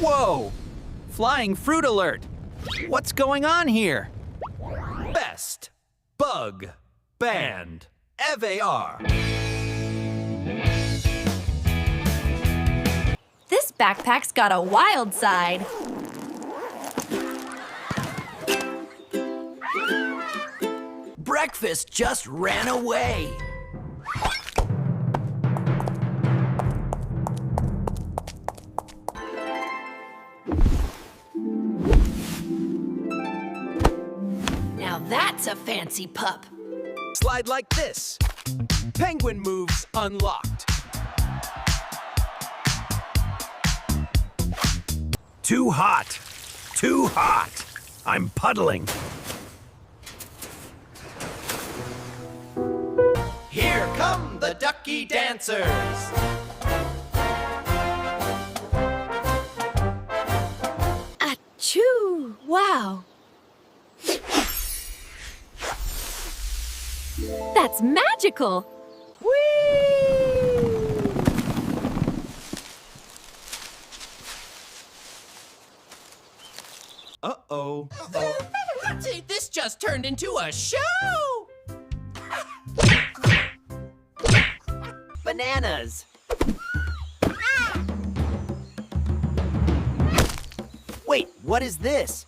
Whoa! Flying fruit alert! What's going on here? Best bug band ever. This backpack's got a wild side. Breakfast just ran away. Now that's a fancy pup. Slide like this. Penguin moves unlocked. Too hot. Too hot. I'm puddling. Here come the ducky dancers. Achoo! Wow. That's magical. Uh-oh. This just turned into a show! Bananas. Wait, what is this?